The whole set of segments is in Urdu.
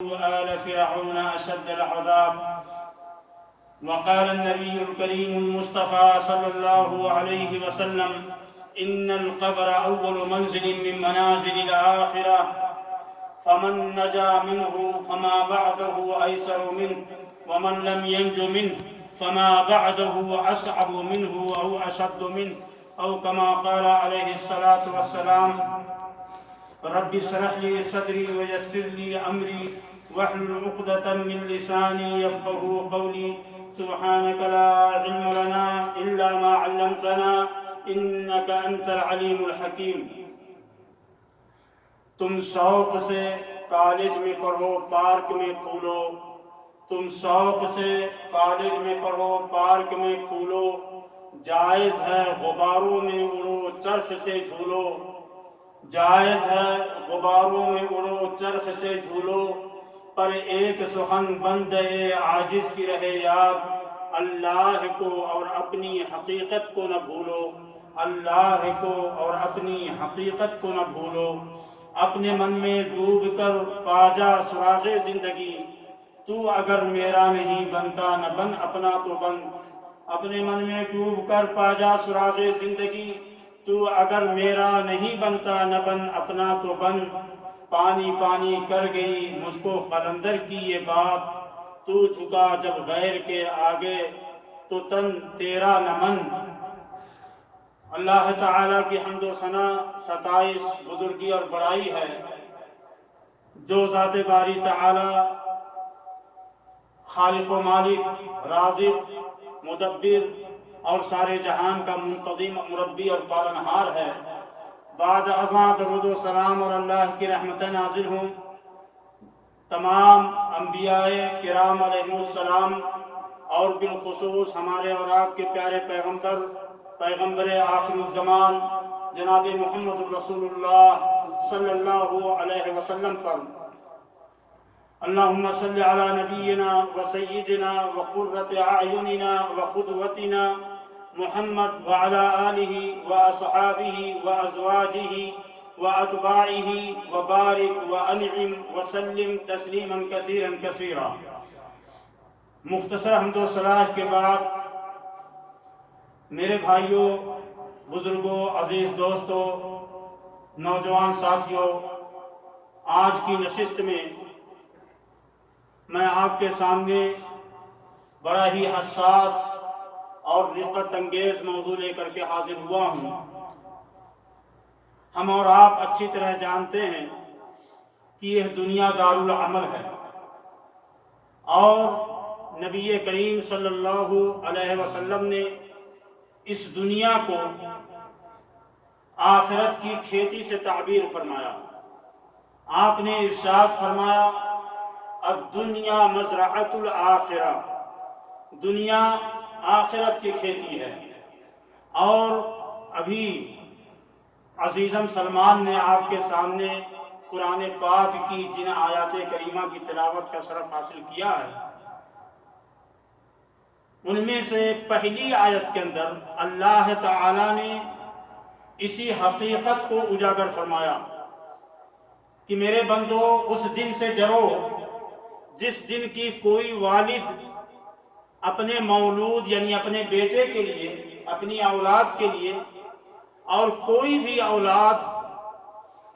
آل فرعون أشد العذاب. وقال النبي الكريم المصطفى صلى الله عليه وسلم: إن القبر أول منزل من منازل الآخرة، فمن نجا منه فما بعده أيسر منه، ومن لم ينج منه فما بعده أصعب منه أو أشد منه، أو كما قال عليه الصلاة والسلام: رب اشرح لي صدري ويسر لي أمري واحلل عقدة من لساني يفقهوا قولي. سبحانك لا علم لنا إلا ما علمتنا إنك أنت العليم الحكيم. تم شوق سے کالج میں پڑھو، پارک میں پھولو. تم شوق سے کالج میں پڑھو، پارک میں پھولو. جائز ہے غباروں میں اڑو، چرخ سے جھولو. جائز ہے غباروں میں اڑو، چرخ سے جھولو. پر ایک سخن بندے عاجز کی رہے یاد، اللہ کو اور اپنی حقیقت کو نہ بھولو. اللہ کو اور اپنی حقیقت کو نہ بھولو. اپنے من میں ڈوب کر پا جا سراغ زندگی. تو اگر میرا نہیں بنتا نہ بن اپنا تو بن. اپنے من میں ڈوب کر پا جا سراغ زندگی. تو اگر میرا نہیں بنتا نہ بن اپنا تو بن. پانی پانی کر گئی مجھ کو قلندر کی یہ بات. تو جھکا جب غیر کے آگے تو تن تیرا نہ من. اللہ تعالیٰ کی حمد و ثنا، ستائش، بزرگی اور بڑائی ہے جو ذات باری تعالیٰ خالق و مالک، رازق، مدبر اور سارے جہان کا منتظم، مربی اور پالنہار ہے. بعد ازاں درود و سلام اور اللہ کی رحمتیں نازل ہوں تمام انبیاء کرام علیہ السلام، اور بالخصوص ہمارے اور آپ کے پیارے پیغمبر آخر الزمان جناب محمد رسول اللہ صلی اللہ علیہ وسلم پر. اللہم صلی علی نبینا و سیدنا و قرۃ اعیننا و قدوتنا محمد وعلی آلہ و اصحابہ و ازواجہ و اتباعہ و بارک و انعم و سلم تسلیما کثیرا کثیرا. مختصر حمد و ثنا کے بعد میرے بھائیوں، بزرگوں، عزیز دوستوں، نوجوان ساتھیوں، آج کی نشست میں میں آپ کے سامنے بڑا ہی حساس اور رقت انگیز موضوع لے کر کے حاضر ہوا ہوں. ہم اور آپ اچھی طرح جانتے ہیں کہ یہ دنیا دارالعمل ہے، اور نبی کریم صلی اللہ علیہ وسلم نے اس دنیا کو آخرت کی کھیتی سے تعبیر فرمایا. آپ نے ارشاد فرمایا: الدنیا مزرعۃ الآخرہ، دنیا آخرت کی کھیتی ہے. اور ابھی عزیزم سلمان نے آپ کے سامنے قرآن پاک کی جن آیات کریمہ کی تلاوت کا شرف حاصل کیا ہے، ان میں سے پہلی آیت کے اندر اللہ تعالیٰ نے اسی حقیقت کو اجاگر فرمایا کہ میرے بندو اس دن سے ڈرو جس دن کی کوئی والد اپنے مولود یعنی اپنے بیٹے کے لیے، اپنی اولاد کے لیے، اور کوئی بھی اولاد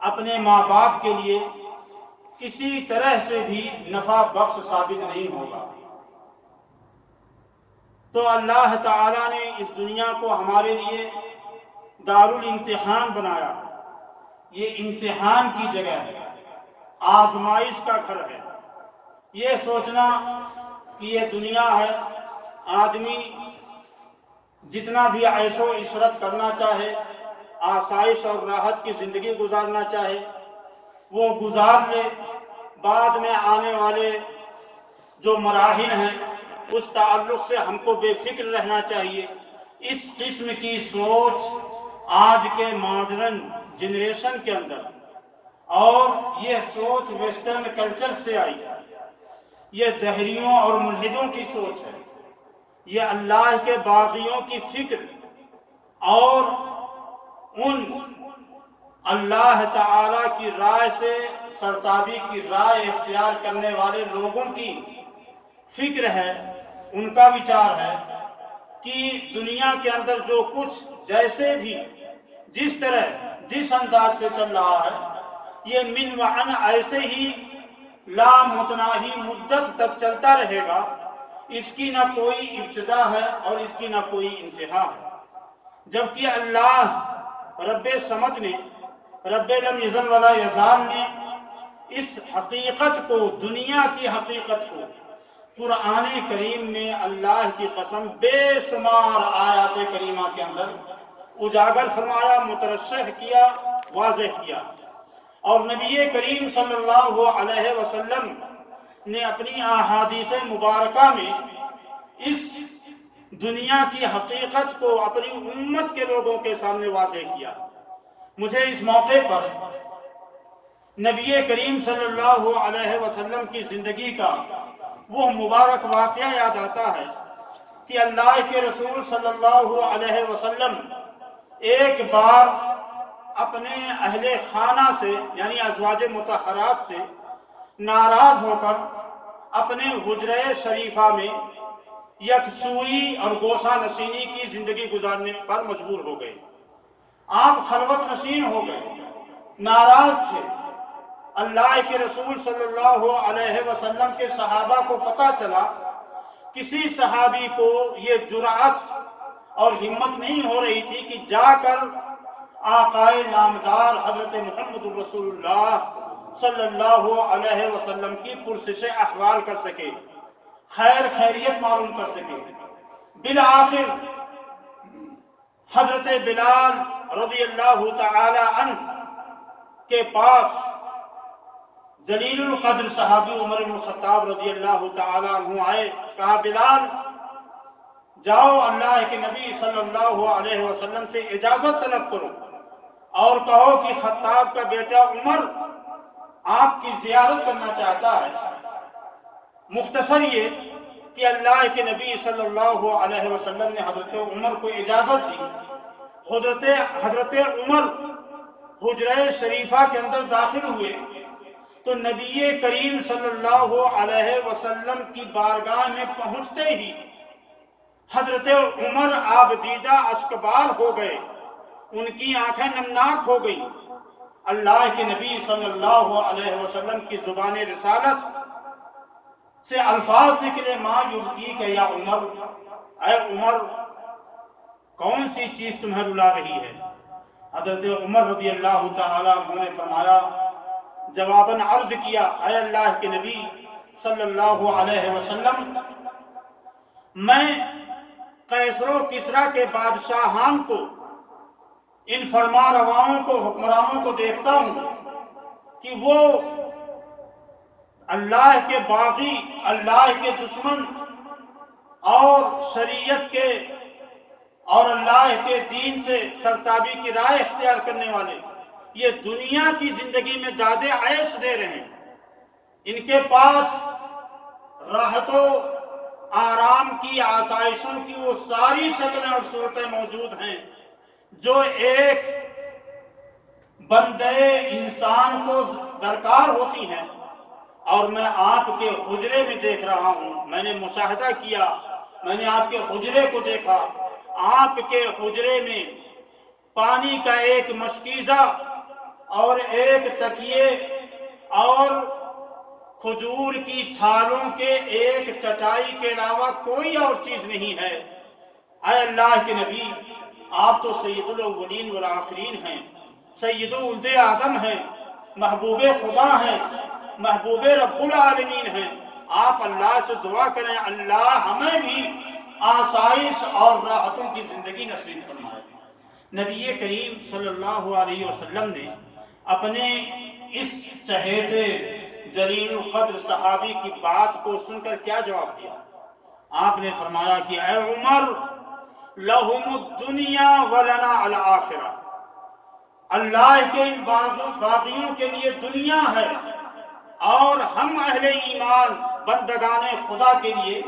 اپنے ماں باپ کے لیے کسی طرح سے بھی نفع بخش ثابت نہیں ہوگا. تو اللہ تعالیٰ نے اس دنیا کو ہمارے لیے دارالامتحان بنایا. یہ امتحان کی جگہ ہے، آزمائش کا گھر ہے. یہ سوچنا کہ یہ دنیا ہے، آدمی جتنا بھی عیش و عشرت کرنا چاہے، آسائش اور راحت کی زندگی گزارنا چاہے وہ گزار لے. بعد میں آنے والے جو مراحل ہیں اس تعلق سے ہم کو بے فکر رہنا چاہیے. اس قسم کی سوچ آج کے ماڈرن جنریشن کے اندر، اور یہ سوچ ویسٹرن کلچر سے آئی، یہ دہریوں اور ملحدوں کی سوچ ہے. یہ اللہ کے باغیوں کی فکر اور ان اللہ تعالی کی رائے سے سرتابی کی رائے اختیار کرنے والے لوگوں کی فکر ہے، ان کا وچار ہے کہ دنیا کے اندر جو کچھ جیسے بھی جس طرح جس انداز سے چل رہا ہے یہ من وعن ایسے ہی لا متناہی مدت تک چلتا رہے گا، اس کی نہ کوئی ابتدا ہے اور اس کی نہ کوئی انتہا ہے۔ جبکہ اللہ رب صمد نے، رب لم یزل ولا یزال نے اس حقیقت کو، دنیا کی حقیقت کو قرآن کریم میں اللہ کی قسم بے شمار آیات کریمہ کے اندر اجاگر فرمایا، مترشح کیا، واضح کیا۔ اور نبی کریم صلی اللہ علیہ وسلم نے اپنی احادیث مبارکہ میں اس دنیا کی حقیقت کو اپنی امت کے لوگوں کے سامنے واضح کیا۔ مجھے اس موقع پر نبی کریم صلی اللہ علیہ وسلم کی زندگی کا وہ مبارک واقعہ یاد آتا ہے کہ اللہ کے رسول صلی اللہ علیہ وسلم ایک بار اپنے اہل خانہ سے یعنی ازواج مطہرات سے ناراض ہو کر اپنے حجرہ شریفہ میں یکسوئی اور گوشہ نشینی کی زندگی گزارنے پر مجبور ہو گئے۔ آپ خلوت نشین ہو گئے، ناراض تھے۔ اللہ کے رسول صلی اللہ علیہ وسلم کے صحابہ کو پتہ چلا، کسی صحابی کو یہ جرأت اور ہمت نہیں ہو رہی تھی کہ جا کر آقائے نامدار حضرت محمد رسول اللہ صلی اللہ علیہ وسلم کی پرسش احوال کر سکے، خیر خیریت معلوم کر سکے۔ بالآخر حضرت بلال رضی اللہ تعالی عنہ کے پاس جلیل القدر صحابی عمر بن الخطاب رضی اللہ تعالی عنہ آئے، کہا بلال جاؤ اللہ کے نبی صلی اللہ علیہ وسلم سے اجازت طلب کرو اور کہو کہ خطاب کا بیٹا عمر آپ کی زیارت کرنا چاہتا ہے۔ مختصر یہ کہ اللہ کے نبی صلی اللہ علیہ وسلم نے حضرت عمر کو اجازت دی۔ حضرت عمر حجرہ شریفہ کے اندر داخل ہوئے تو نبی کریم صلی اللہ علیہ وسلم کی بارگاہ میں پہنچتے ہی حضرت عمر آبدیدہ اشکبار ہو گئے، ان کی آنکھیں نمناک ہو گئیں۔ اللہ کے نبی صلی اللہ علیہ وسلم کی زبان رسالت سے الفاظ نکلے، ما یبکیک یا عمر، اے عمر کون سی چیز تمہیں رلا رہی ہے؟ حضرت عمر رضی اللہ تعالی عنہ نے فرمایا، جواباً عرض کیا، اے اللہ کے نبی صلی اللہ علیہ وسلم میں قیصر و کسریٰ کے بادشاہان کو، ان فرما رواؤں کو، حکمرانوں کو دیکھتا ہوں کہ وہ اللہ کے باغی، اللہ کے دشمن اور شریعت کے اور اللہ کے دین سے سرتابی کی رائے اختیار کرنے والے یہ دنیا کی زندگی میں داد عیش دے رہے ہیں۔ ان کے پاس راحت و آرام کی، آسائشوں کی وہ ساری شکلیں اور صورتیں موجود ہیں جو ایک بندے انسان کو درکار ہوتی ہیں، اور میں آپ کے حجرے میں دیکھ رہا ہوں، میں نے مشاہدہ کیا، میں نے آپ کے حجرے کو دیکھا، آپ کے حجرے میں پانی کا ایک مشکیزہ اور ایک تکیے اور کھجور کی چھالوں کے ایک چٹائی کے علاوہ کوئی اور چیز نہیں ہے۔ اے اللہ کے نبی آپ تو سید الاولین والآخرین ہیں، سید ولد آدم ہیں، محبوب خدا ہیں، محبوب رب العالمین ہیں، آپ اللہ سے دعا کریں اللہ ہمیں بھی آسائش اور راحتوں کی زندگی نصیب فرمائے۔ نبی کریم صلی اللہ علیہ وسلم نے اپنے اس چہیتے جلیل القدر صحابی کی بات کو سن کر کیا جواب دیا؟ آپ نے فرمایا کہ اے عمر لہم الدنیا ولنا الآخرہ، اللہ کے ان باغیوں کے لیے دنیا ہے اور ہم اہل ایمان بندگان خدا کے لیے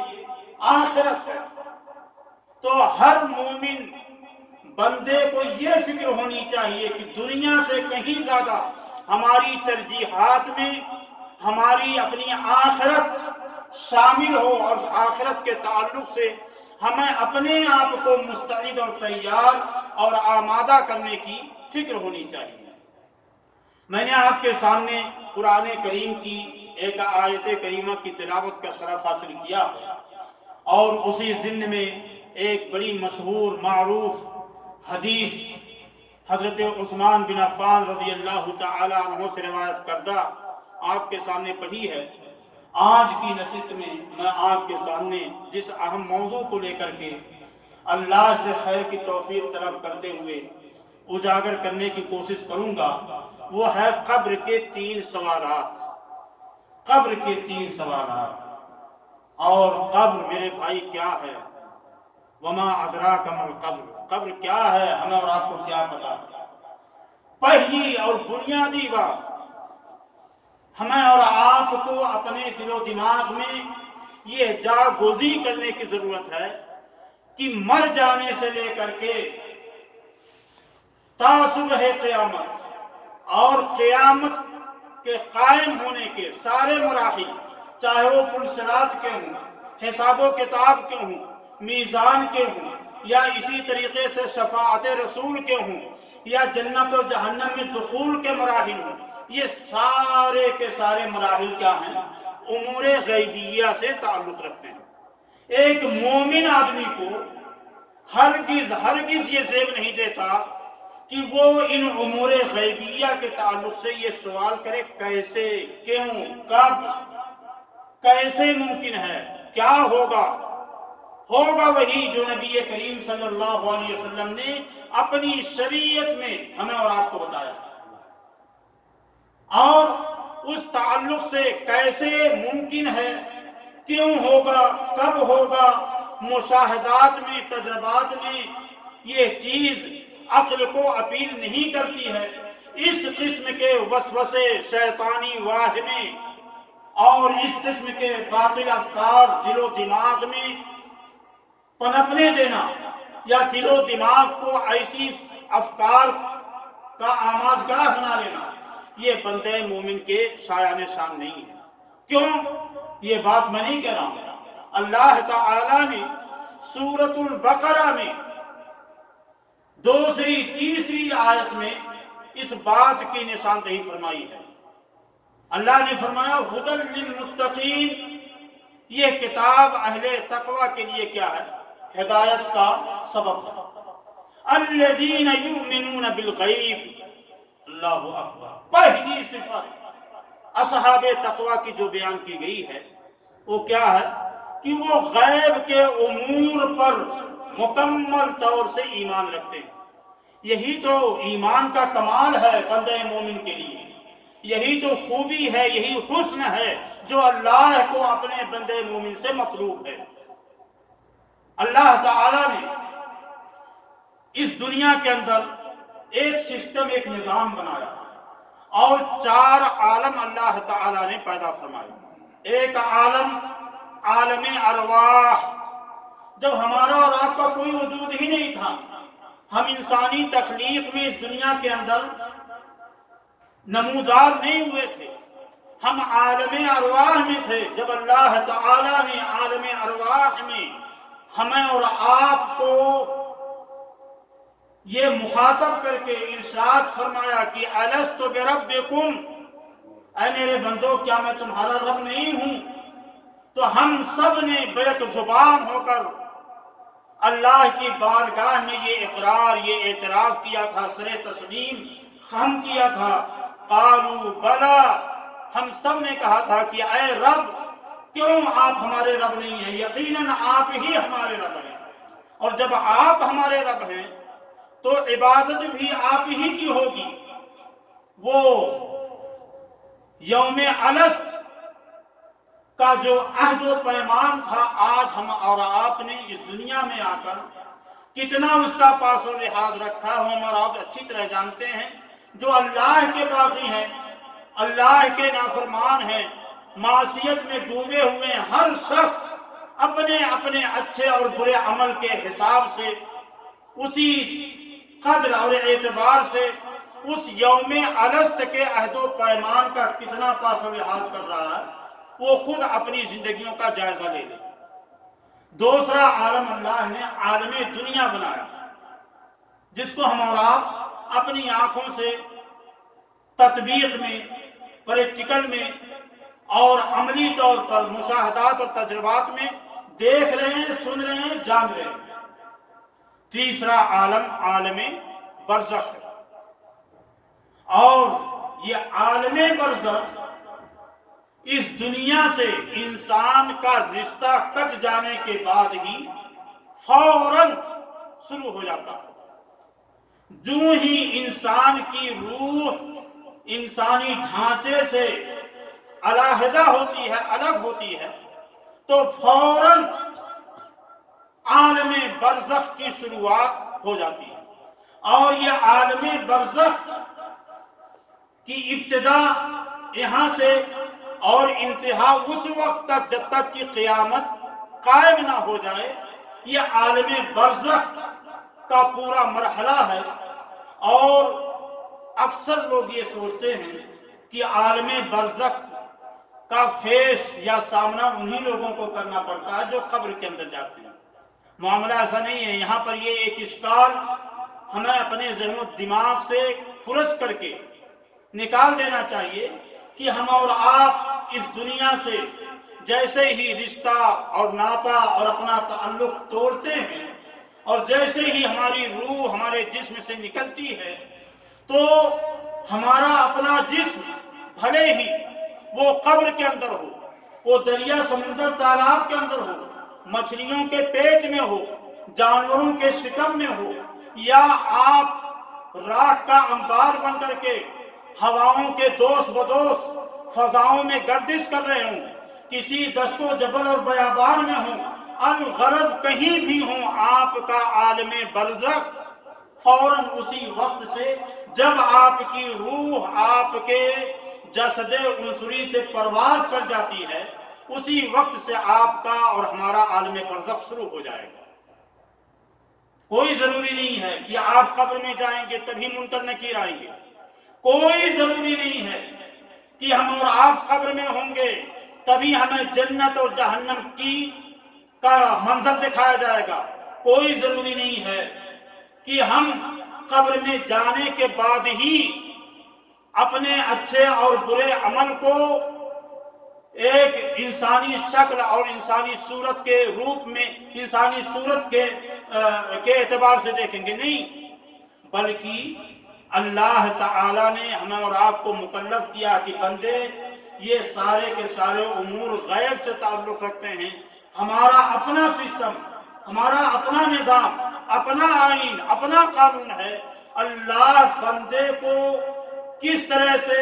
آخرت ہے۔ تو ہر مومن بندے کو یہ فکر ہونی چاہیے کہ دنیا سے کہیں زیادہ ہماری ترجیحات میں ہماری اپنی آخرت شامل ہو، اور آخرت کے تعلق سے ہمیں اپنے آپ کو مستعد اور تیار اور آمادہ کرنے کی فکر ہونی چاہیے۔ میں نے آپ کے سامنے قرآن کریم کی ایک آیت کریمہ کی تلاوت کا شرف حاصل کیا ہے، اور اسی ضمن میں ایک بڑی مشہور معروف حدیث حضرت عثمان بن عفان رضی اللہ تعالی عنہ سے روایت کردہ آپ کے سامنے پڑھی ہے۔ آج کی نشست میں میں آپ کے سامنے جس اہم موضوع کو لے کر کے اللہ سے خیر کی توفیق طلب کرتے ہوئے اجاگر کرنے کی کوشش کروں گا، وہ ہے قبر کے 3 سوالات۔ قبر کے 3 سوالات۔ اور قبر میرے بھائی کیا ہے؟ وما ادراک ما القبر، قبر کیا ہے، ہمیں اور آپ کو کیا پتا ہے؟ پہلی اور بنیادی بات ہمیں اور آپ کو اپنے دل و دماغ میں یہ جاگوزی کرنے کی ضرورت ہے کہ مر جانے سے لے کر کے تا صبح قیامت اور قیامت کے قائم ہونے کے سارے مراحل، چاہے وہ پل صراط کے ہوں، حساب و کتاب کے ہوں، میزان کے ہوں، یا اسی طریقے سے شفاعت رسول کے ہوں، یا جنت و جہنم میں دخول کے مراحل ہوں، یہ سارے کے سارے مراحل کیا ہیں؟ امور غیبیہ سے تعلق رکھتے ہیں۔ ایک مومن آدمی کو ہرگز یہ زیب نہیں دیتا کہ وہ ان امور غیبیہ کے تعلق سے یہ سوال کرے کیسے، کیوں، کب، کیسے ممکن ہے، کیا ہوگا۔ ہوگا وہی جو نبی کریم صلی اللہ علیہ وسلم نے اپنی شریعت میں ہمیں اور آپ کو بتایا، اور اس تعلق سے کیسے ممکن ہے، کیوں ہوگا، کب ہوگا، مشاہدات میں، تجربات میں یہ چیز عقل کو اپیل نہیں کرتی ہے۔ اس قسم کے وسوسے، شیطانی واہمے اور اس قسم کے باطل افکار دل و دماغ میں پنپنے دینا، یا دل و دماغ کو ایسی افکار کا آماجگاہ بنا لینا، یہ بندے مومن کے شایان شان نہیں ہے۔ کیوں؟ یہ بات میں نہیں کہہ رہا ہوں، اللہ تعالی نے سورۃ البقرہ میں 2 3 آیت میں اس بات کی نشاندہی فرمائی ہے۔ اللہ نے فرمایا ھدی للمتقین، یہ کتاب اہل تقوی کے لیے کیا ہے؟ ہدایت کا سبب ہے۔ الذین یؤمنون بالغیب، اللہ اکبر۔ پہلی صفت اصحاب تقوی کی جو بیان کی گئی ہے وہ کیا ہے؟ کہ وہ غیب کے امور پر مکمل طور سے ایمان رکھتے ہیں۔ یہی تو ایمان کا کمال ہے بندے مومن کے لیے، یہی تو خوبی ہے، یہی حسن ہے جو اللہ کو اپنے بندے مومن سے مطلوب ہے۔ اللہ تعالی نے اس دنیا کے اندر ایک سسٹم، ایک نظام بنایا، اور 4 عالم اللہ تعالی نے پیدا فرمائے۔ ایک عالم، عالم ارواح، جب ہمارا اور آپ کا کوئی وجود ہی نہیں تھا، ہم انسانی تخلیق میں اس دنیا کے اندر نمودار نہیں ہوئے تھے، ہم عالم ارواح میں تھے۔ جب اللہ تعالی نے عالم ارواح میں ہمیں اور آپ کو یہ مخاطب کر کے ارشاد فرمایا کہ الست بربکم، اے میرے بندو کیا میں تمہارا رب نہیں ہوں؟ تو ہم سب نے بیک زبان ہو کر اللہ کی بارگاہ میں یہ اقرار، یہ اعتراف کیا تھا، سر تسلیم خم کیا تھا۔ قالوا بلا، ہم سب نے کہا تھا کہ اے رب، کیوں آپ ہمارے رب نہیں ہیں؟ یقیناً آپ ہی ہمارے رب ہیں، اور جب آپ ہمارے رب ہیں تو عبادت بھی آپ ہی کی ہوگی۔ وہ یوم الست کا جو عہد و پیمان تھا، آج ہم اور آپ نے اس دنیا میں آ کر کتنا اس کا پاس و لحاظ رکھا، ہم اور آپ اچھی طرح جانتے ہیں۔ جو اللہ کے باغی ہیں، اللہ کے نافرمان ہیں، معصیت میں ڈوبے ہوئے ہر شخص اپنے اپنے اچھے اور برے عمل کے حساب سے اسی قدر اور اعتبار سے اس یوم الست کے عہد و پیمان کا کتنا پاس و لحاظ کر رہا ہے، وہ خود اپنی زندگیوں کا جائزہ لے لے۔ دوسرا عالم اللہ نے عالم دنیا بنایا، جس کو ہم اور آپ اپنی آنکھوں سے تطبیق میں، پریکٹیکل میں اور عملی طور پر مشاہدات اور تجربات میں دیکھ رہے ہیں، سن رہے ہیں، جان رہے ہیں۔ تیسرا عالم عالم برزخ ہے، اور یہ عالم برزخ اس دنیا سے انسان کا رشتہ کٹ جانے کے بعد ہی فوراً شروع ہو جاتا ہے۔ جو ہی انسان کی روح انسانی ڈھانچے سے علیحدہ ہوتی ہے، الگ ہوتی ہے، تو فوراً عالم برزخ کی شروعات ہو جاتی ہے۔ اور یہ عالم برزخ کی ابتدا یہاں سے اور انتہا اس وقت تک جب تک کہ قیامت قائم نہ ہو جائے، یہ عالم برزخ کا پورا مرحلہ ہے۔ اور اکثر لوگ یہ سوچتے ہیں کہ عالم برزخ کا فیس یا سامنا انہی لوگوں کو کرنا پڑتا ہے جو قبر کے اندر جاتے ہیں۔ معاملہ ایسا نہیں ہے۔ یہاں پر یہ ایک اشکال ہمیں اپنے ذہن و دماغ سے خرچ کر کے نکال دینا چاہیے کہ ہم اور آپ اس دنیا سے جیسے ہی رشتہ اور ناطہ اور اپنا تعلق توڑتے ہیں، اور جیسے ہی ہماری روح ہمارے جسم سے نکلتی ہے، تو ہمارا اپنا جسم بھلے ہی وہ قبر کے اندر ہو، وہ دریا سمندر تالاب کے اندر ہو، مچھلیوں کے پیٹ میں ہو، جانوروں کے شکم میں ہو، یا آپ راکھ کا انبار بن کر کے ہواؤں کے دوست بدوش فضاؤں میں گردش کر رہے ہوں، کسی دست و جبل اور بیابان میں ہوں، الغرض کہیں بھی ہوں، آپ کا عالم برزخ فوراً اسی وقت سے جب آپ کی روح آپ کے جسد عنصری سے پرواز کر جاتی ہے، اسی وقت سے آپ کا اور ہمارا عالم برزخ شروع ہو جائے گا۔ کوئی ضروری نہیں ہے کہ آپ قبر میں جائیں گے تبھی منکر نکیر آئیں گے، کوئی ضروری نہیں ہے کہ ہم اور آپ قبر میں ہوں گے تبھی ہمیں جنت اور جہنم کا منظر دکھایا جائے گا، کوئی ضروری نہیں ہے کہ ہم قبر میں جانے کے بعد ہی اپنے اچھے اور برے عمل کو ایک انسانی شکل اور انسانی صورت کے روپ میں، انسانی صورت کے اعتبار سے دیکھیں گے، نہیں، بلکہ اللہ تعالیٰ نے ہمیں اور آپ کو مکلف کیا کہ بندے یہ سارے کے سارے امور غیب سے تعلق رکھتے ہیں۔ ہمارا اپنا سسٹم، ہمارا اپنا نظام، اپنا آئین، اپنا قانون ہے۔ اللہ بندے کو کس طرح سے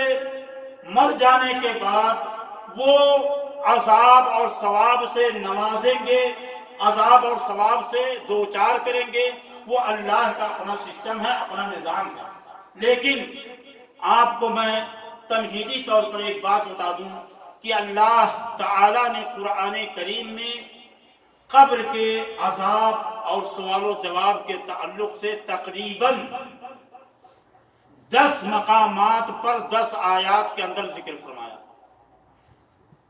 مر جانے کے بعد وہ عذاب اور ثواب سے نوازیں گے، عذاب اور ثواب سے دوچار کریں گے، وہ اللہ کا اپنا سسٹم ہے، اپنا نظام ہے۔ لیکن آپ کو میں تمہیدی طور پر ایک بات بتا دوں کہ اللہ تعالیٰ نے قرآن کریم میں قبر کے عذاب اور سوال و جواب کے تعلق سے تقریباً 10 مقامات پر 10 آیات کے اندر ذکر فرمایا۔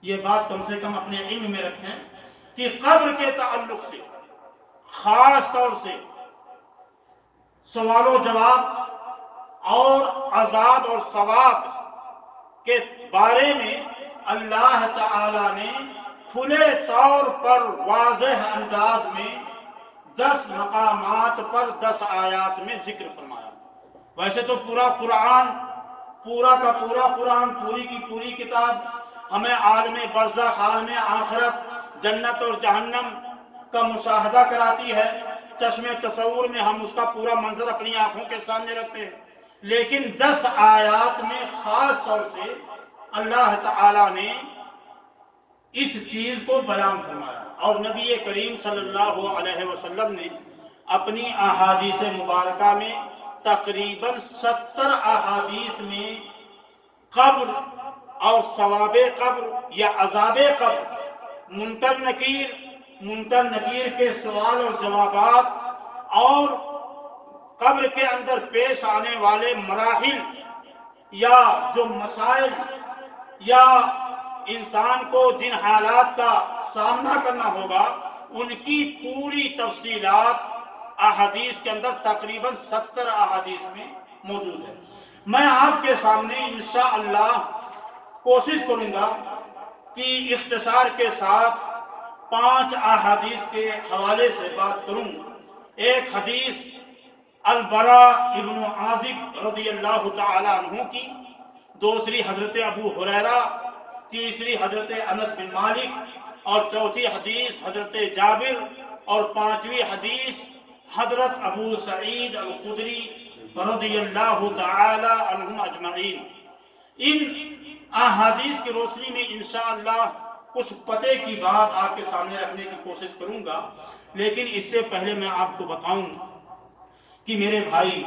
یہ بات کم سے کم اپنے علم میں رکھیں کہ قبر کے تعلق سے خاص طور سے سوال و جواب اور عذاب اور ثواب کے بارے میں اللہ تعالی نے کھلے طور پر واضح انداز میں 10 مقامات پر 10 آیات میں ذکر فرمایا۔ ویسے تو پورا قرآن، پورا کا پورا قرآن، پوری کی پوری کتاب ہمیں عالم برزخ، عالم آخرت، جنت اور جہنم کا مشاہدہ کراتی ہے۔ چشم تصور میں ہم اس کا پورا منظر اپنی آنکھوں کے سامنے رکھتے ہیں، لیکن 10 آیات میں خاص طور سے اللہ تعالی نے اس چیز کو بیان فرمایا، اور نبی کریم صلی اللہ علیہ وسلم نے اپنی احادیث مبارکہ میں تقریباً 70 احادیث میں قبر اور ثواب قبر یا عذاب قبر، منکر نکیر کے سوال اور جوابات، اور قبر کے اندر پیش آنے والے مراحل یا جو مسائل یا انسان کو جن حالات کا سامنا کرنا ہوگا ان کی پوری تفصیلات احادیث کے اندر تقریباً 70 احادیث میں موجود ہے۔ میں آپ کے سامنے انشاءاللہ کوشش کروں گا کہ اختصار کے ساتھ 5 احادیث کے حوالے سے بات کروں۔ ایک حدیث البراء ابن عازب رضی اللہ تعالی عنہ کی، دوسری حضرت ابو ہریرہ، تیسری حضرت انس بن مالک، اور چوتھی حدیث حضرت جابر، اور 5ویں حدیث حضرت ابو سعید الخدری رضی اللہ تعالی عنہم اجمعین۔ ان احادیث کی روشنی میں انشاءاللہ کچھ پتے کی بات آپ کے سامنے رکھنے کی کوشش کروں گا، لیکن اس سے پہلے میں آپ کو بتاؤں کہ میرے بھائی،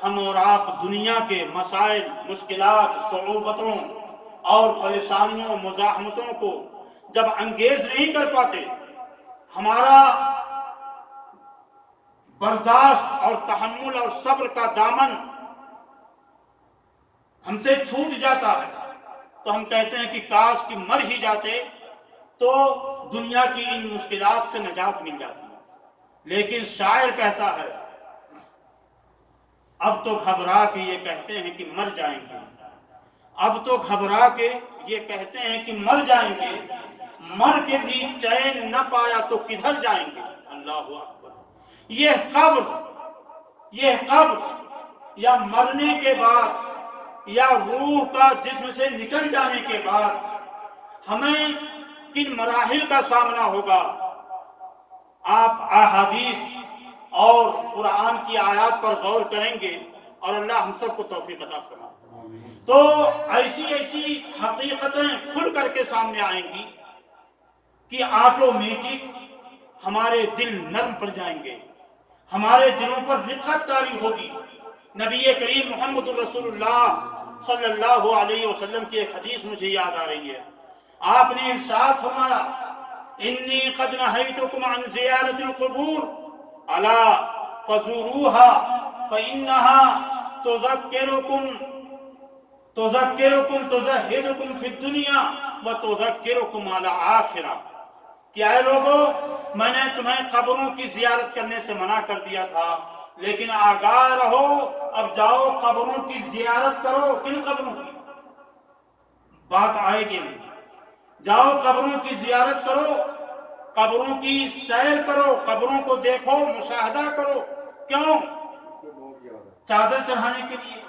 ہم اور آپ دنیا کے مسائل، مشکلات، صعوبتوں اور پریشانیوں، مزاحمتوں کو جب انگیز نہیں کر پاتے، ہمارا برداشت اور تحمل اور صبر کا دامن ہم سے چھوٹ جاتا ہے، تو ہم کہتے ہیں کہ کاش کہ مر ہی جاتے تو دنیا کی ان مشکلات سے نجات مل جاتی۔ لیکن شاعر کہتا ہے اب تو گھبرا کے یہ کہتے ہیں کہ مر جائیں گے، اب تو گھبرا کے یہ کہتے ہیں کہ مر جائیں گے، مر کے بھی چین نہ پایا تو کدھر جائیں گے۔ اللہ اکبر۔ یہ قبر یا مرنے کے بعد یا روح کا جسم سے نکل جانے کے بعد ہمیں کن مراحل کا سامنا ہوگا، آپ احادیث اور قرآن کی آیات پر غور کریں گے اور اللہ ہم سب کو توفیق عطا فرمائے، تو ایسی حقیقتیں کھل کر کے سامنے آئیں گی کہ آٹومیٹک ہمارے دل نرم پڑ جائیں گے، ہمارے دلوں پر رقت طاری ہوگی۔ نبی کریم محمد رسول اللہ صلی اللہ علیہ وسلم کی ایک حدیث مجھے یاد آ رہی ہے۔ آپ نے ارشاد فرمایا انی قد نہیتکم عن زیارت القبور الا فزوروها فإنها تذکرکم فی الدنیا وتذکرکم علی الآخرہ۔ کہ اے لوگو، میں نے تمہیں قبروں کی زیارت کرنے سے منع کر دیا تھا، لیکن آگاہ رہو، اب جاؤ قبروں کی زیارت کرو۔ کن قبروں کی بات آئے گی نہیں، جاؤ قبروں کی زیارت کرو، قبروں کی سیر کرو، قبروں کو دیکھو، مشاہدہ کرو۔ کیوں؟ چادر چڑھانے کے لیے،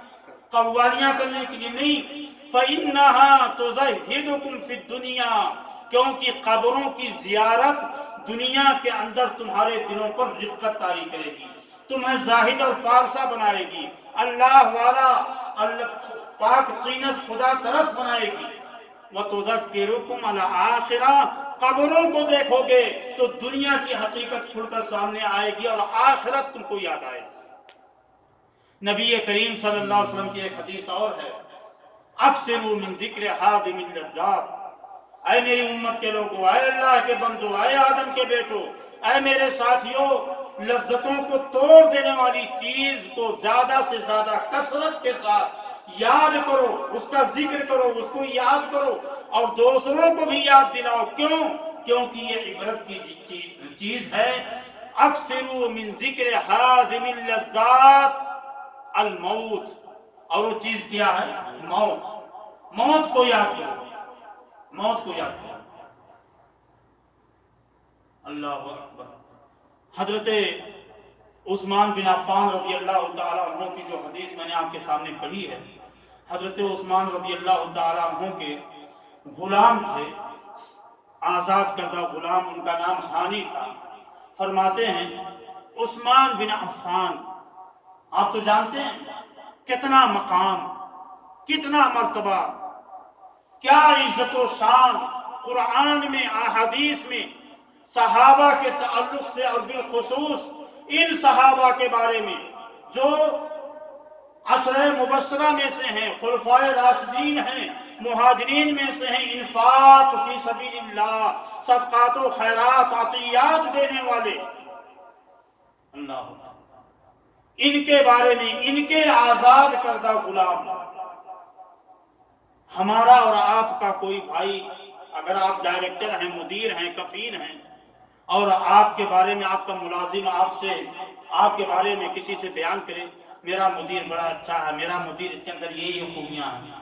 قوالیاں کرنے کے لیے نہیں۔ فَإِنَّهَا تُزَهِّدُكُمْ فِي الدُّنْيَا، کیونکہ قبروں کی زیارت دنیا کے اندر تمہارے دلوں پر رقت طاری کرے گی، تمہیں زاہد اور پارسا بنائے گی، اللہ والا، اللہ پاک طینت خدا طرف بنائے گی۔ وَتُذَكِّرُكُمْ عَلَى الْآخِرَةِ، قبروں کو دیکھو گے تو دنیا کی حقیقت کھل کر سامنے آئے گی اور آخرت تم کو یاد آئے گی۔ نبی کریم صلی اللہ علیہ وسلم کی ایک حدیث اور ہے، اکثروا من ذکر ہادم اللذات۔ اے میری امت کے لوگوں، اے اللہ کے بندو، اے آدم کے بیٹو، اے میرے ساتھیوں، لذتوں کو توڑ دینے والی چیز کو زیادہ سے زیادہ کثرت کے ساتھ یاد کرو، اس کا ذکر کرو، اس کو یاد کرو اور دوسروں کو بھی یاد دلاؤ۔ کیوں؟ کیونکہ یہ عبرت کی چیز ہے۔ اکثروا من ذکر ہادم اللذات الموت، اور وہ چیز کیا ہے؟ موت۔ موت کو یاد کرو، موت کو یاد کرو۔ اللہ اکبر۔ حضرت عثمان بن عفان رضی اللہ تعالی عنہ کی جو حدیث میں نے آپ کے سامنے پڑھی ہے، حضرت عثمان رضی اللہ تعالی عنہ کے غلام تھے، آزاد کردہ غلام، ان کا نام ہانی تھا۔ فرماتے ہیں عثمان بن عفان، آپ تو جانتے ہیں کتنا مقام، کتنا مرتبہ، کیا عزت و شان قرآن میں، احادیث میں صحابہ کے تعلق سے، اور بالخصوص ان صحابہ کے بارے میں جو عشرہ مبشرہ میں سے ہیں، خلفائے راشدین ہیں، مہاجرین میں سے ہیں، انفاق فی سبیل اللہ، صدقات و خیرات، عطیات دینے والے۔ اللہ ان کے بارے میں، ان کے آزاد کردہ غلام، ہمارا اور آپ کا کوئی بھائی اگر آپ ڈائریکٹر ہیں، مدیر ہیں، کفیل ہیں، اور آپ کے بارے میں آپ کا ملازم آپ کے بارے میں کسی سے بیان کرے میرا مدیر بڑا اچھا ہے، میرا مدیر اس کے اندر یہ خوبیاں ہیں،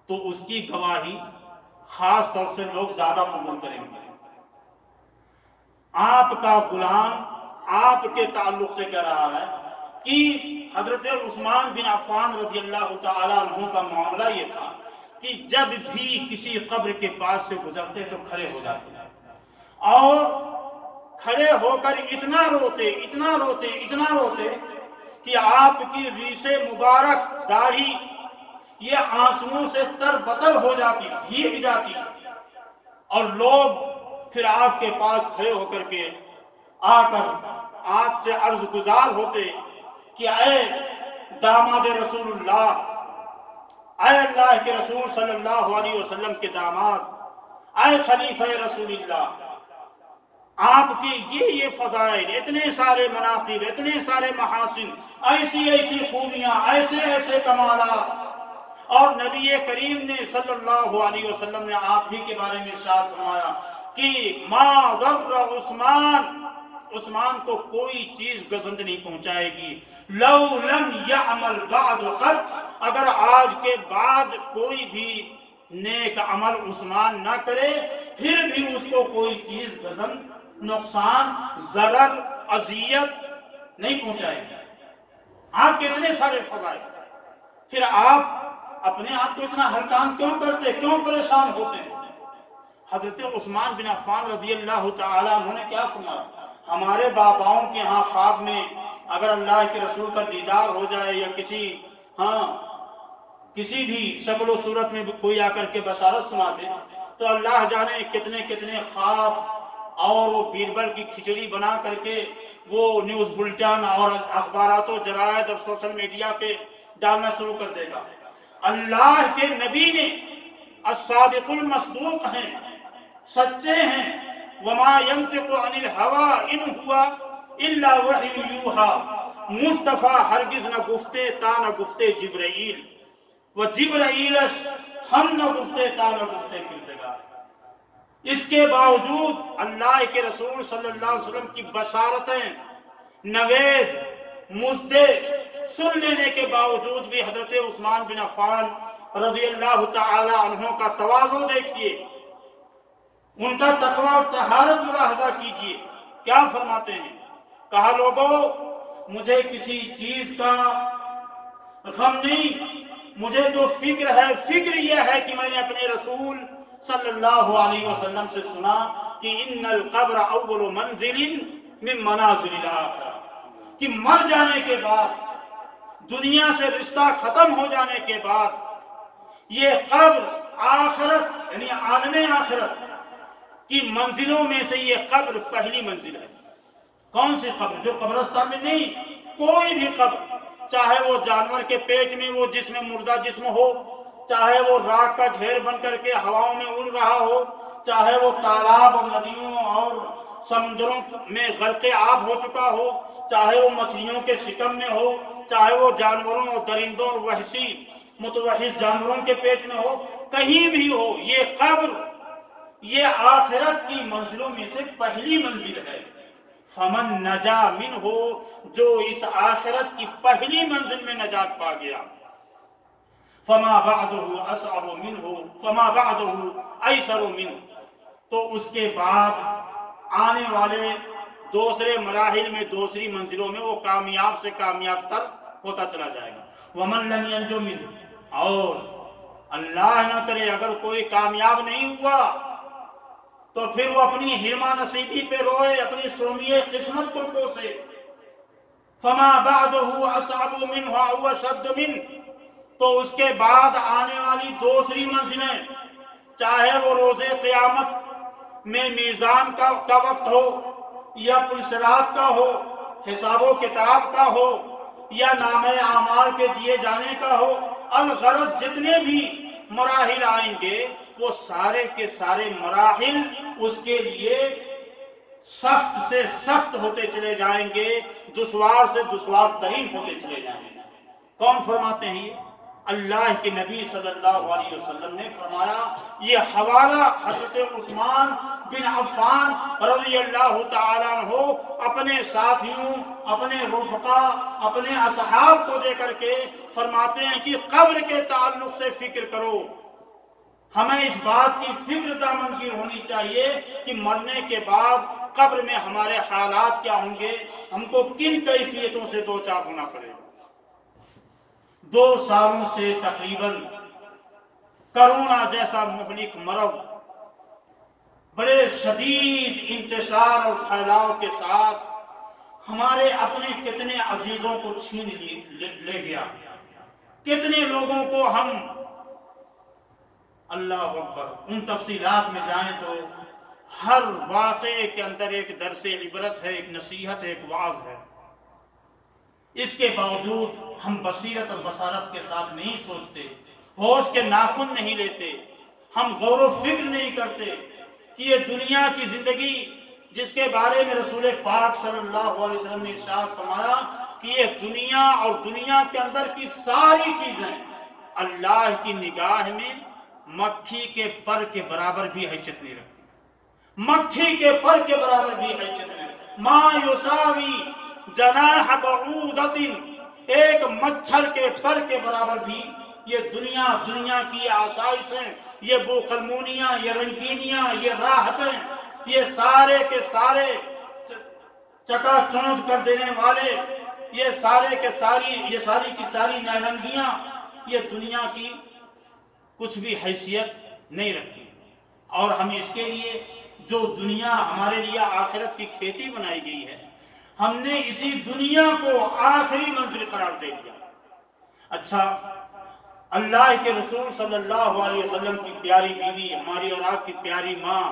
تو اس کی گواہی خاص طور سے لوگ زیادہ قبول کریں گے۔ آپ کا غلام آپ کے تعلق سے کہہ رہا ہے کہ حضرت عثمان بن عفان رضی اللہ تعالیٰ عنہ کا معاملہ یہ تھا کہ جب بھی کسی قبر کے پاس سے گزرتے تو کھڑے ہو جاتے، اور کھڑے ہو کر اتنا روتے اتنا روتے اتنا روتے کہ آپ کی ریش مبارک داڑھی یہ آنسوؤں سے تر بتر ہو جاتی، بھیگ جاتی، اور لوگ پھر آپ کے پاس کھڑے ہو کر کے آ کر آپ سے عرض گزار ہوتے کہ اے داماد رسول اللہ، اے اللہ کے رسول صلی اللہ علیہ وسلم کے داماد، اے خلیفہ رسول اللہ، آپ کی یہ فضائل، اتنے سارے مناقب، اتنے سارے محاسن، ایسی ایسی خوبیاں، ایسے ایسے کمالات، اور نبی کریم نے صلی اللہ علیہ وسلم نے آپ ہی کے بارے میں ارشاد فرمایا کہ ما ضر عثمان کو کوئی چیز گزند نہیں پہنچائے گی، لو لم یعمل بعد قط، اگر آج کے بعد کوئی بھی نیک عمل عثمان نہ کرے پھر بھی اس کو کوئی چیز گزند، نقصان، ضرر، اذیت نہیں پہنچائے گی۔ آپ کے اتنے سارے فضائل، پھر آپ اپنے آپ کو اتنا ہلکان کیوں کرتے، کیوں پریشان ہوتے ہیں؟ حضرت عثمان بن عفان رضی اللہ تعالیٰ عنہ نے کیا فرمایا؟ ہمارے باباؤں کے ہاں خواب میں اگر اللہ کے رسول کا دیدار ہو جائے یا کسی بھی شکل و صورت میں کوئی آ کر کے بشارت سنا دے تو اللہ جانے کتنے کتنے خواب، اور وہ بیربل کی کھچڑی بنا کر کے وہ نیوز بلٹن اور اخبارات و جرائد اور سوشل میڈیا پہ ڈالنا شروع کر دے گا۔ اللہ کے نبی نے الصادق المصدوق ہیں، سچے ہیں، وما ينطق عن الهوى ان هو الا وحی یوحی، مصطفیٰ ہرگز نہ گفتے تا نہ گفتے جبرائیل، و جبرائیلش ہم نہ گفتے تا نہ گفتے کردگار۔ اس کے باوجود اللہ کے رسول صلی اللہ علیہ وسلم کی بشارتیں، نوید، مژدے سن لینے کے باوجود بھی حضرت عثمان بن عفان رضی اللہ تعالی عنہ کا تواضع دیکھیے، ان کا تقوی اور طہارت ملاحظہ کیجیے۔ کیا فرماتے ہیں؟ کہا لوگوں مجھے کسی چیز کا غم نہیں، مجھے جو فکر ہے، فکر یہ ہے کہ میں نے اپنے رسول صلی اللہ علیہ وسلم سے سنا کہ ان القبر اول منزل من منازل الاخرہ، کہ مر جانے کے بعد، دنیا سے رشتہ ختم ہو جانے کے بعد، یہ قبر آخرت یعنی عالم آخرت کی منزلوں میں سے یہ قبر پہلی منزل ہے۔ کون سی قبر؟ جو قبرستان میں نہیں، کوئی بھی قبر، چاہے وہ جانور کے پیٹ میں وہ جسم مردہ جسم ہو، چاہے وہ راکھ کا ڈھیر بن کر کے ہواؤں میں اڑ رہا ہو، چاہے وہ تالاب اور ندیوں اور سمندروں میں غرق آب ہو چکا ہو، چاہے وہ مچھلیوں کے شکم میں ہو، چاہے وہ جانوروں اور درندوں اور وحشی متوحش جانوروں کے پیٹ میں ہو، کہیں بھی ہو، یہ قبر یہ آخرت کی منزلوں میں سے پہلی منزل ہے۔ فمن نجا من ہو، جو اس آخرت کی پہلی منزل میں نجات پا گیا، فما بعدہ اصعب منہ فما بعدہ ایسر منہ، تو اس کے بعد آنے والے دوسرے مراحل میں، دوسری منزلوں میں وہ کامیاب سے کامیاب تر ہوتا چلا جائے گا۔ ومن لم ینجو منہ، اور اللہ نہ کرے اگر کوئی کامیاب نہیں ہوا تو پھر وہ اپنی ہرما نصیبی پہ روئے، اپنی سومیے قسمت کو کوسے۔ فما بعدہ اصعب منہ او اشد منہ، تو اس کے بعد آنے والی دوسری منزلیں، چاہے وہ روز قیامت میں میزان کا وقت ہو، یا پلسرات کا ہو، حساب و کتاب کا ہو، یا نامہ اعمال کے دیے جانے کا ہو، الغرض جتنے بھی مراحل آئیں گے وہ سارے کے سارے مراحل اس کے لیے سخت سے سخت ہوتے چلے جائیں گے، دشوار سے دشوار ترین ہوتے چلے جائیں گے۔ کون فرماتے ہیں یہ؟ اللہ کے نبی صلی اللہ علیہ وسلم نے فرمایا۔ یہ حوالہ حضرت عثمان بن عفان رضی اللہ تعالیٰ عنہ اپنے ساتھیوں، اپنے رفقا، اپنے اصحاب کو دے کر کے فرماتے ہیں کہ قبر کے تعلق سے فکر کرو۔ ہمیں اس بات کی فکر دامنگیر ہونی چاہیے کہ مرنے کے بعد قبر میں ہمارے حالات کیا ہوں گے، ہم کو کن کیفیتوں سے دو چار ہونا پڑے گا۔ 2 سالوں سے تقریباً کرونا جیسا مہلک مرض بڑے شدید انتشار اور پھیلاؤ کے ساتھ ہمارے اپنے کتنے عزیزوں کو چھین لے گیا، کتنے لوگوں کو ہم، اللہ اکبر، ان تفصیلات میں جائیں تو ہر واقعے کے اندر ایک درس عبرت ہے، ایک نصیحت ہے، ایک وعظ ہے۔ اس کے باوجود ہم بصیرت اور بصارت کے ساتھ نہیں سوچتے، ہوش کے ناخن نہیں لیتے، ہم غور و فکر نہیں کرتے کہ یہ دنیا کی زندگی جس کے بارے میں رسول پاک صلی اللہ علیہ وسلم نے ارشاد فرمایا کہ یہ دنیا اور دنیا کے اندر کی ساری چیزیں اللہ کی نگاہ میں مکھی کے پر کے برابر بھی حیثیت نہیں رکھتی، مکھی کے پر کے برابر بھی حیثیت نہیں۔ ما یساوی جناح بعودۃ، ایک مچھر کے پر کے برابر بھی یہ دنیا کی آسائشیں، یہ بوقلمونیاں، یہ رنگینیاں، یہ راحتیں، یہ سارے کے سارے چکا چوند کر دینے والے، یہ ساری کی ساری نارنگیاں، یہ دنیا کی کچھ بھی حیثیت نہیں رکھتی۔ اور ہم اس کے لیے جو دنیا ہمارے لیے آخرت کی کھیتی بنائی گئی ہے، ہم نے اسی دنیا کو آخری منزل قرار دے دیا۔ اچھا، اللہ کے رسول صلی اللہ علیہ وسلم کی پیاری بیوی، ہماری اور آپ کی پیاری ماں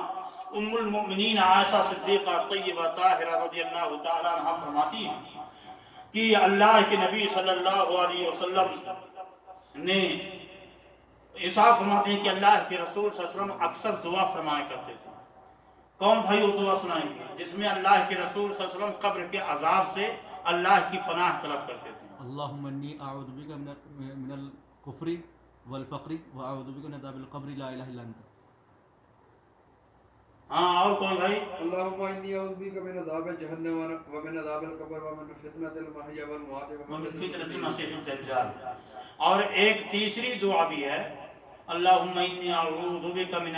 ام المؤمنین عائشہ صدیقہ طیبہ طاہرہ رضی اللہ تعالیٰ عنہ فرماتی ہیں کہ اللہ کے نبی صلی اللہ علیہ وسلم نے ارشاد فرماتے ہیں کہ اللہ کے رسول صلی اللہ علیہ وسلم اکثر دعا فرمایا کرتے تھے۔ کون بھائی وہ دعا سنائیں گے جس میں اللہ کے رسول صلی اللہ علیہ وسلم قبر کے عذاب سے اللہ کی پناہ طلب کرتے تھے؟ اللہم انی اعوذ بک من الکفر والفقر واعوذ بک من عذاب القبر لا الہ الا انت۔ ہاں، اور کوئی بھائی؟ اللہم انی اعوذ بک من عذاب جہنم ومن عذاب القبر ومن فتنۃ المحیا والممات ومن فتنۃ المسیح الدجال۔ اور ایک تیسری دعا بھی ہے، اللہم انی اعوذ بک من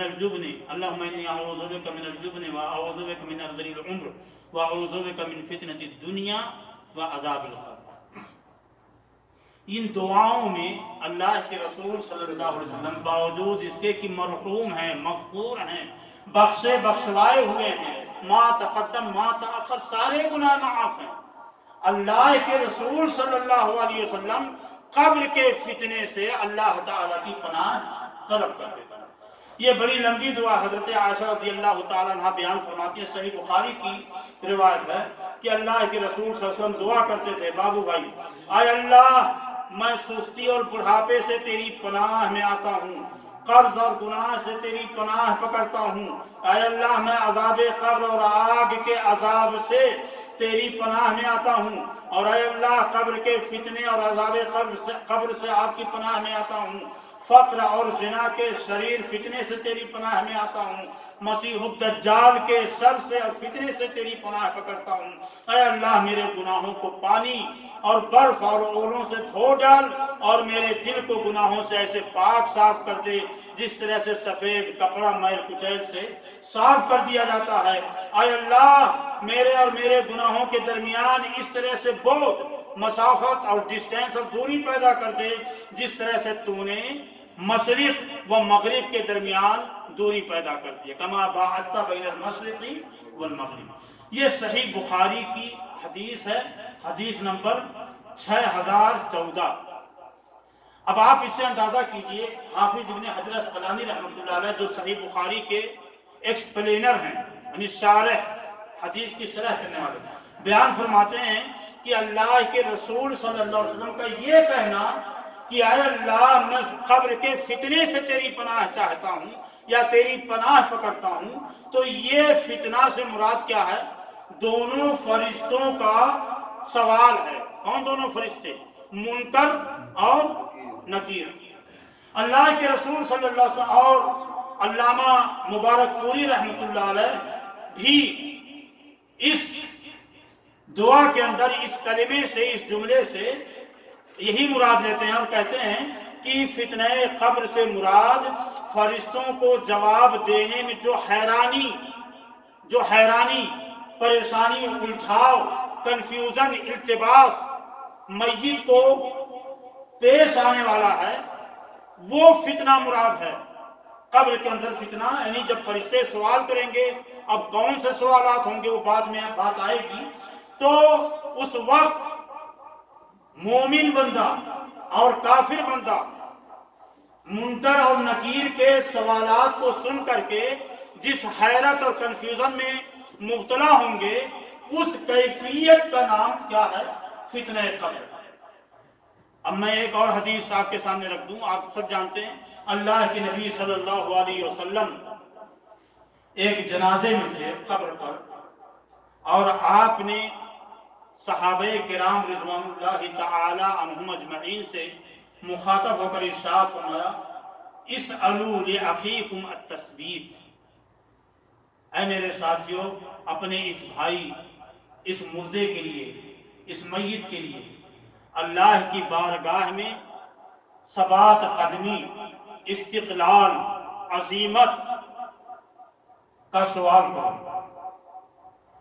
الجبن، اللہم انی اعوذ بک من الجبن واعوذ بک من ارذل العمر واعوذ بک من فتنۃ الدنیا وعذاب القبر۔ ان دعاؤں میں اللہ کے رسول صلی اللہ علیہ وسلم باوجود اس کے کہ مرحوم ہیں، مغفور ہیں، بخشے بخشوائے ہوئے ہیں، ما تقدم ما تاخر، سارے گناہ معاف ہیں، اللہ کے رسول صلی اللہ علیہ وسلم قبر کے فتنے سے اللہ تعالیٰ کی پناہ طلب کرتے تھے۔ یہ بڑی لمبی دعا حضرت عائشہ رضی اللہ تعالیٰ عنہ بیان فرماتی ہے، صحیح بخاری کی روایت ہے کہ اللہ کے رسول صلی اللہ علیہ وسلم دعا کرتے تھے، بابو بھائی، اے اللہ میں سستی اور بڑھاپے سے تیری پناہ میں آتا ہوں، قرض اور گناہ سے تیری پناہ پکڑتا ہوں، اے اللہ میں عذاب قبر اور آگ کے عذاب سے تیری پناہ میں آتا ہوں، اور اے اللہ قبر کے فتنے اور عذاب قبر سے آپ کی پناہ میں آتا ہوں، فقر اور زنا کے شریر فتنے سے تیری پناہ میں آتا ہوں، مسیح الدجال کے شر سے اور فتنے سے تیری پناہ پکڑتا ہوں، اے اللہ میرے گناہوں کو پانی اور برف اور اولوں سے دھو ڈال، اور میرے دل کو گناہوں سے ایسے پاک صاف کر دے جس طرح سے سفید کپڑا میل کچیل سے صاف کر دیا جاتا ہے، اے اللہ میرے اور میرے گناہوں کے درمیان اس طرح سے بہت مسافت اور ڈسٹینس اور دوری پیدا کر دے جس طرح سے تو نے مشرق و مغرب کے درمیان دوری پیدا کر دی، کما باعدت بین المشرق والمغرب۔ یہ صحیح بخاری کی حدیث ہے، حدیث نمبر 6014۔ اب آپ اس سے اندازہ کیجئے، حافظ ابن حجر اسقلانی رحمۃ اللہ علیہ جو صحیح بخاری کے ایکسپلینر ہیں، یعنی شارح، حدیث کی شرح کرنے والے، بیان فرماتے ہیں کہ اللہ کے رسول صلی اللہ علیہ وسلم کا یہ کہنا کہ اے اللہ میں قبر کے فتنے سے تیری پناہ چاہتا ہوں، یا تیری پناہ پکڑتا ہوں، تو یہ فتنہ سے مراد کیا ہے؟ دونوں فرشتوں کا سوال ہے۔ کون دونوں فرشتے؟ منکر اور نکیر۔ اللہ کے رسول صلی اللہ علیہ وسلم اور علامہ مبارک پوری رحمۃ اللہ علیہ بھی اس دعا کے اندر اس کلمے سے، اس جملے سے یہی مراد لیتے ہیں اور کہتے ہیں کہ فتنہ قبر سے مراد فرشتوں کو جواب دینے میں جو حیرانی، پریشانی، الجھاؤ، کنفیوژن، التباس میت کو پیش آنے والا ہے، وہ فتنہ مراد ہے۔ قبر کے اندر فتنہ یعنی جب فرشتے سوال کریں گے، اب کون سے سوالات ہوں گے وہ بعد میں بات آئے گی، تو اس وقت مومن بندہ اور کافر بندہ منکر اور نکیر کے سوالات کو سن کر کے جس حیرت اور کنفیوژن میں مبتلا ہوں گے، اس کیفیت کا نام کیا ہے؟ فتنہ قبر۔ اب میں ایک اور حدیث آپ کے سامنے رکھ دوں۔ آپ سب جانتے ہیں اللہ کے نبی صلی اللہ علیہ وسلم ایک جنازے میں تھے قبر پر، اور آپ نے صحابہ کرام رضوان اللہ تعالی عنہم اجمعین سے مخاطب ہو کر ارشاد فرمایا، اسألوا لأخیکم التثبیت، اے میرے ساتھیوں، اپنے اس بھائی، اس مردے کے لیے، اس میت کے لیے اللہ کی بارگاہ میں ثبات قدمی، استقلال، عظیمت کا سوال کرو۔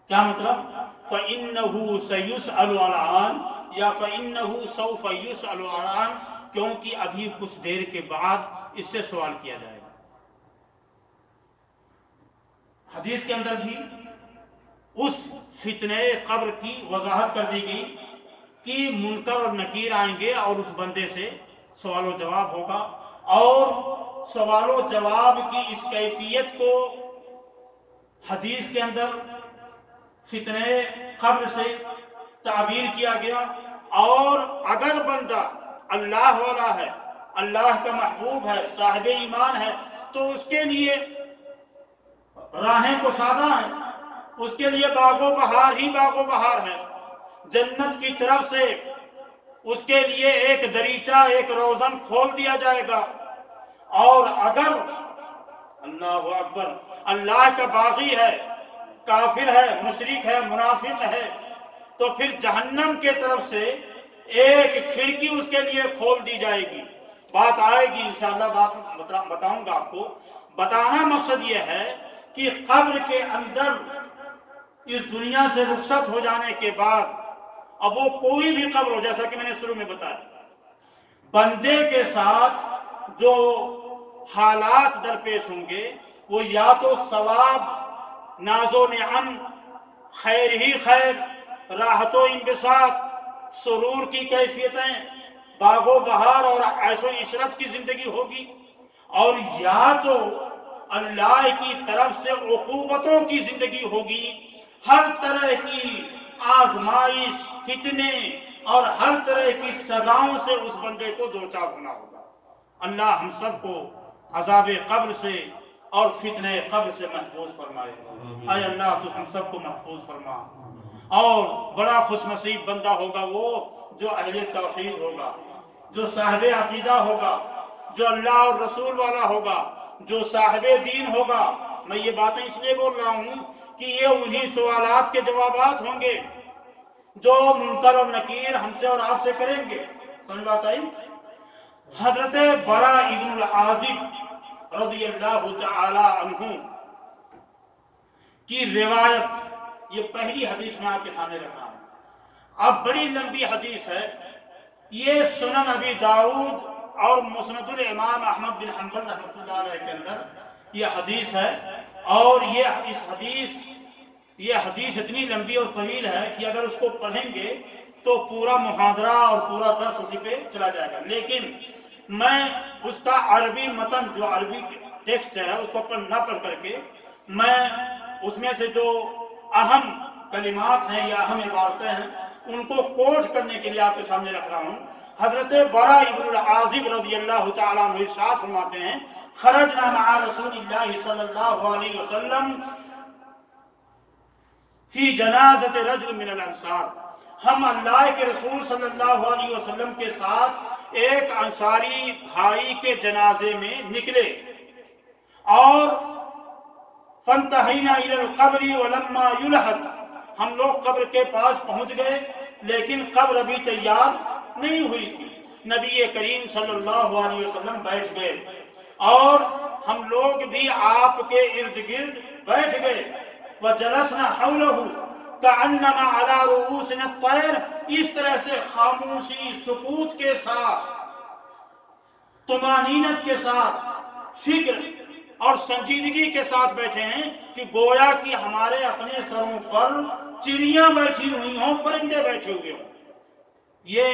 کیا مطلب؟ فَإِنَّهُ سَيُسْأَلُ الْآنَ یا فَإِنَّهُ سَوْفَ يُسْأَلُ الْآنَ، کیونکہ ابھی کچھ دیر کے بعد اس سے سوال کیا جائے گا۔ حدیث کے اندر بھی اس فتنہ قبر کی وضاحت کر دی گئی کہ منکر اور نکیر آئیں گے اور اس بندے سے سوال و جواب ہوگا، اور سوال و جواب کی اس کیفیت کو حدیث کے اندر فتنہ قبر سے تعبیر کیا گیا۔ اور اگر بندہ اللہ والا ہے، اللہ کا محبوب ہے، صاحب ایمان ہے، تو اس کے لیے راہیں کو سادہ ہیں، اس کے لیے باغ و بہار ہی باغ و بہار ہے۔ جنت کی طرف سے اس کے لیے ایک دریچہ، ایک روزن کھول دیا جائے گا۔ اور اگر اللہ اکبر اللہ کا باغی ہے، کافر ہے، مشرک ہے، منافق ہے، تو پھر جہنم کے طرف سے ایک کھڑکی اس کے لیے کھول دی جائے گی۔ بات آئے گی انشاءاللہ، بات بتاؤں گا آپ کو۔ بتانا مقصد یہ ہے کہ قبر کے اندر اس دنیا سے رخصت ہو جانے کے بعد اب وہ کوئی بھی قبر ہو، جیسا کہ میں نے شروع میں بتایا، بندے کے ساتھ جو حالات درپیش ہوں گے وہ یا تو ثواب، ناز و نعم، خیر ہی خیر، راحت و انبساط، سرور کی کیفیتیں، باغ و بہار اور عیش و عشرت کی زندگی ہوگی، اور یا تو اللہ کی طرف سے عقوبتوں کی زندگی ہوگی، ہر طرح کی آزمائش، فتنے اور ہر طرح کی سزاؤں سے اس بندے کو دوچار ہونا ہوگا۔ اللہ ہم سب کو عذاب قبر سے اور فتنہ قبر سے محفوظ فرمائے۔ اے اللہ تو ہم سب کو محفوظ فرما۔ اور بڑا خوش نصیب بندہ ہوگا وہ جو اہل توحید ہوگا، جو صاحب عقیدہ ہوگا، جو اللہ اور رسول والا ہوگا، جو صاحب دین ہوگا۔ میں یہ باتیں اس لیے بول رہا ہوں کہ یہ انہی سوالات کے جوابات ہوں گے جو منکر اور نکیر ہم سے اور آپ سے کریں گے۔ سمجھ بات آئی؟ حضرت برا ابن العازب رضی اللہ تعالی عنہ کی روایت، یہ پہلی حدیث میں آپ کے سامنے رکھ رہا ہوں۔ اب بڑی لمبی حدیث ہے، یہ سنن ابی داؤد اور مسند الامام احمد بن حنبل رحمۃ اللہ علیہ کے اندر یہ حدیث ہے، اور یہ حدیث اتنی لمبی اور طویل ہے کہ اگر اس کو پڑھیں گے تو پورا محاضرہ اور پورا درس اسی پہ چلا جائے گا۔ لیکن میں اس کا عربی متن، جو عربی ٹیکسٹ ہے، اس کو نہ پڑھ کر کے میں اس میں سے جو اہم کلمات ہیں یا اہم عبارتیں ہیں ان کو کوٹ کرنے کے لیے آپ کے سامنے رکھ رہا ہوں۔ حضرت برا ابن العازب رضی اللہ تعالیٰ عنہ ارشاد فرماتے ہیں، خرجنا مع رسول اللہ صلی اللہ علیہ وسلم فی جنازت رجل من الانصار، ہم اللہ کے رسول صلی اللہ علیہ وسلم کے ساتھ ایک انصاری بھائی کے جنازے میں نکلے، اور فانتہینا الی القبر ولما یلحد، ہم لوگ قبر کے پاس پہنچ گئے لیکن قبر ابھی تیار نہیں ہوئی تھی۔ نبی کریم صلی اللہ علیہ وسلم بیٹھ گئے اور ہم لوگ بھی آپ کے ارد گرد بیٹھ گئے۔ وجلسنا حولہ کأنما علی رؤوسنا الطیر، اس طرح سے خاموشی، سکوت کے ساتھ، طمانینت کے ساتھ، فکر اور سنجیدگی کے ساتھ بیٹھے ہیں کہ گویا کہ ہمارے اپنے سروں پر چڑیاں بیٹھی ہوئی ہوں، پرندے بیٹھے ہوئے ہوں۔ یہ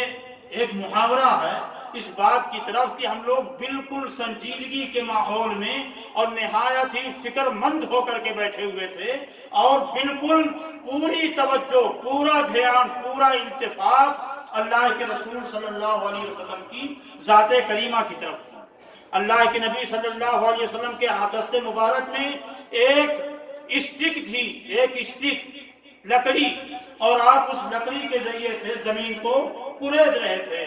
ایک محاورہ ہے اس بات کی طرف کہ ہم لوگ بالکل سنجیدگی کے ماحول میں اور نہایت ہی فکر مند ہو کر کے بیٹھے ہوئے تھے، اور بالکل پوری توجہ، پورا دھیان، پورا التفات اللہ کے رسول صلی اللہ علیہ وسلم کی ذات کریمہ کی طرف تھی۔ اللہ کے نبی صلی اللہ علیہ وسلم کے دست مبارک میں ایک اسٹک تھی، ایک اسٹک لکڑی، اور آپ اس لکڑی کے ذریعے سے زمین کو کرید رہے تھے۔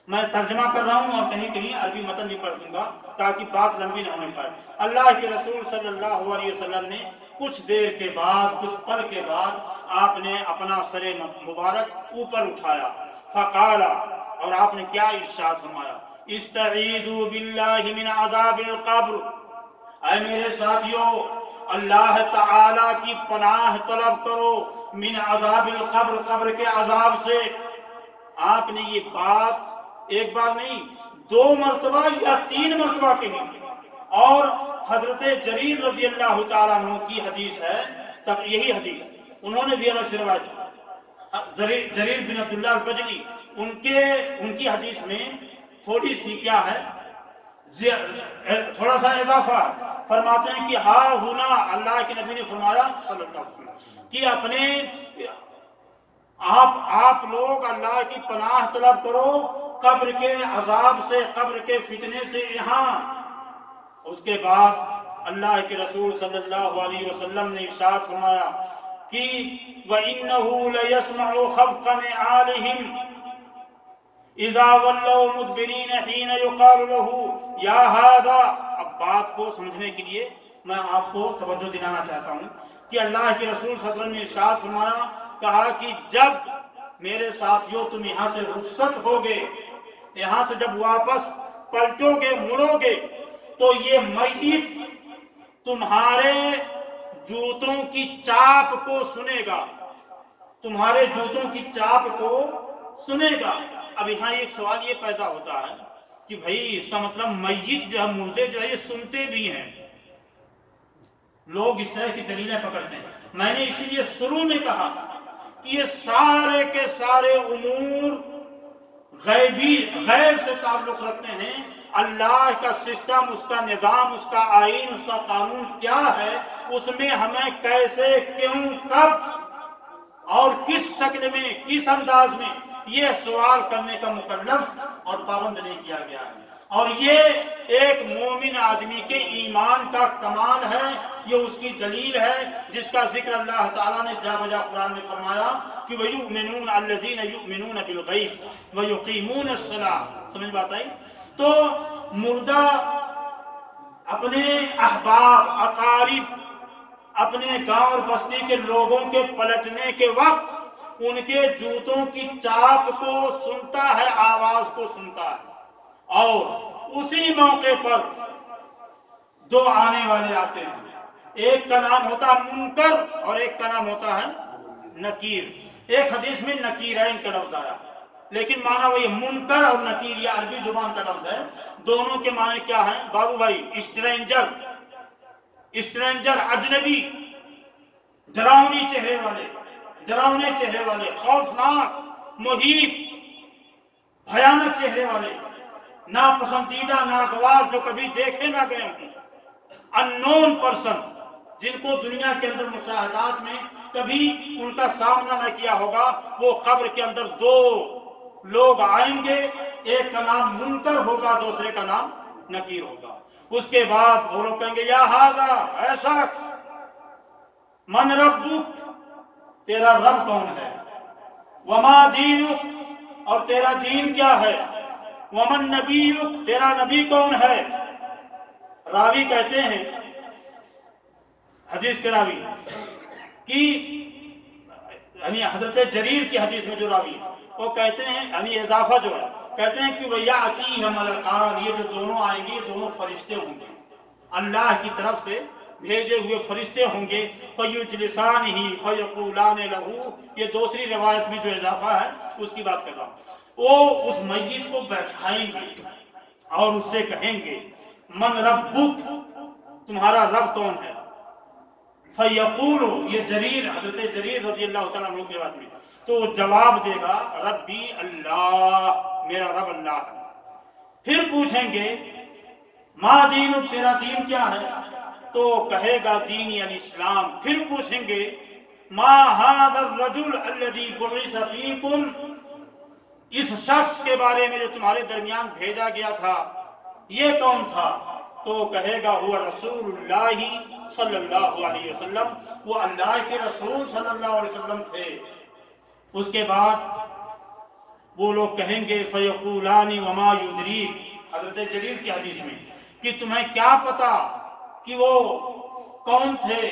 میں ترجمہ کر رہا ہوں اور کہیں کہیں عربی متن بھی پڑھ دوں گا تاکہ بات لمبی نہ ہونے پائے۔ اللہ کے رسول صلی اللہ علیہ وسلم نے کچھ دیر کے بعد، کچھ پل کے بعد آپ نے اپنا سر مبارک اوپر اٹھایا، فقال، اور آپ نے کیا ارشاد فرمایا، استعیذوا باللہ من عذاب القبر، اے میرے ساتھیو اللہ تعالی کی پناہ طلب کرو، من عذاب القبر، قبر کے عذاب سے۔ آپ نے یہ بات ایک بار نہیں، 2 مرتبہ یا 3 مرتبہ کہی، اور حضرت جریر رضی اللہ تعالیٰ عنہ کی حدیث ہے، تب یہی حدیث انہوں نے بھی الگ سے روایت، جریر بن عبداللہ البجلی، ان کی حدیث میں تھوڑی سی کیا ہے، تھوڑا سا اضافہ فرماتے ہیں کہ ہاں ہونا، اللہ کے نبی نے فرمایا صلی اللہ علیہ وسلم کہ اپنے آپ لوگ اللہ کی پناہ طلب کرو قبر کے عذاب سے، قبر کے فتنے سے یہاں۔ اس کے بعد اللہ کے رسول صلی اللہ علیہ وسلم نے ارشاد فرمایا کہ وَإِنَّهُ لَيَسْمَعُ خَفْقَ نِعَالِهِمْ اذا ولوا مدبرین حین یقال له یا ھذا۔ اب بات کو سمجھنے کے لیے میں آپ کو توجہ دلانا چاہتا ہوں کہ اللہ کے رسول صلی اللہ علیہ وسلم نے ارشاد فرمایا، کہا کہ جب میرے ساتھیوں تم یہاں سے رخصت ہوگے، یہاں سے جب واپس پلٹو گے، مڑو گے، تو یہ میت تمہارے جوتوں کی چاپ کو سنے گا، تمہارے جوتوں کی چاپ کو سنے گا۔ اب یہاں ایک سوال یہ پیدا ہوتا ہے کہ بھائی اس کا مطلب میت جو ہے، مردے جو ہے، یہ سنتے بھی ہیں۔ لوگ اس طرح کی دلیلیں پکڑتے ہیں۔ میں نے اسی لیے شروع میں کہا کہ یہ سارے کے سارے امور غیب سے تعلق رکھتے ہیں۔ اللہ کا سسٹم، اس کا نظام، اس کا آئین، اس کا قانون کیا ہے، اس میں ہمیں کیسے، کیوں، کب اور کس شکل میں، کس انداز میں، یہ سوال کرنے کا مکلف اور پابند نہیں کیا گیا ہے۔ اور یہ ایک مومن آدمی کے ایمان کا کمال ہے، یہ اس کی دلیل ہے جس کا ذکر اللہ تعالیٰ نے جا بجا قرآن میں فرمایا کہ وَيُؤْمِنُونَ الَّذِينَ يُؤْمِنُونَ بِالْغَيْبِ وَيُقِيمُونَ الصَّلَاةَ۔ سمجھ بات آئی؟ تو مردہ اپنے احباب، اقارب، اپنے گاؤں اور بستی کے لوگوں کے پلٹنے کے وقت ان کے جوتوں کی چاپ کو سنتا ہے، آواز کو سنتا ہے، اور اسی موقع پر 2 آنے والے آتے ہیں، ایک کا نام ہوتا ہے منکر اور ایک کا نام ہوتا ہے نکیر۔ ایک حدیث میں نکیرین کا لفظ آیا، لیکن معنی وہی منکر اور نکیر، یہ عربی زبان کا لفظ ہے۔ دونوں کے معنی کیا ہیں بابو بھائی؟ اسٹرینجر، اجنبی، ڈراؤنے چہرے والے، خوفناک، محیط، بھیانک چہرے والے، ناپسندیدہ، ناگوار، جو کبھی دیکھے نہ گئے ہوں، انون پرسن، جن کو دنیا کے اندر مشاہدات میں کبھی ان کا سامنا نہ کیا ہوگا، وہ قبر کے اندر 2 لوگ آئیں گے، ایک کا نام منکر ہوگا، دوسرے کا نام نکیر ہوگا۔ اس کے بعد وہ لوگ کہیں گے یا ھذا، ایسا من ربک، تیرا رب کون ہے، وما دینک، اور تیرا دین کیا ہے، ومن نبیک، تیرا نبی کون ہے۔ راوی کہتے ہیں، حدیث کے راوی کی یعنی حضرت جریر کی حدیث میں جو راوی ہے وہ کہتے ہیں، یعنی اضافہ جو ہے، کہتے ہیں کہ وَيَعْتِيهِ مَلَكَانِ، یہ جو دونوں آئیں گے یہ دونوں فرشتے ہوں گے، اللہ کی طرف سے بھیجے ہوئے فرشتے ہوں گے، فَيُجْلِسَانِهِ فَيَقُولَانِ لَهُ، یہ دوسری روایت میں جو اضافہ ہے اس کی بات کر رہا ہوں، وہ اس میت کو بیٹھائیں گے اور اس سے کہیں گے من ربک، تمہارا رب کون ہے، فَيَقُولُ، یہ جریر، حضرت جریر رضی اللہ تعالیٰ عنہ کی بات میں، تو وہ جواب دے گا ربی اللہ، میرا رب اللہ ہے۔ پھر پوچھیں گے ما دین، تیرا دین کیا ہے، تو کہے گا دین یعنی اسلام۔ پھر پوچھیں گے ما ھذا الرجل الذی بعث فیکم، اس شخص کے بارے میں جو تمہارے درمیان بھیجا گیا تھا یہ کون تھا، تو کہے گا ہوا رسول اللہ صلی اللہ علیہ وسلم، وہ اللہ کے رسول صلی اللہ علیہ وسلم تھے۔ اس کے بعد وہ لوگ کہیں گے فیقولان وما یدریک، حضرت جریر کی حدیث میں، کہ تمہیں کیا پتا کہ وہ کون تھے،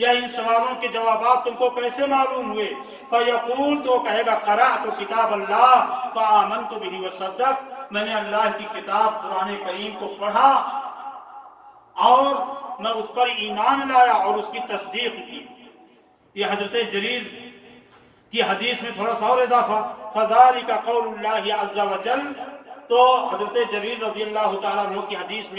یا ان سوالوں کے جوابات تم کو کیسے معلوم ہوئے، فیقول، تو کہے گا قرأت کتاب اللہ فآمنت بہ وصدق، میں نے اللہ کی کتاب قرآن کریم کو پڑھا اور میں اس پر ایمان لایا اور اس کی تصدیق کی۔ یہ حضرت جریر کی حدیث میں تھوڑا سا اور اضافہ، فذلک قول اللہ عز وجل، تو حضرت جریر رضی اللہ تعالیٰ عنہ کی حدیث میں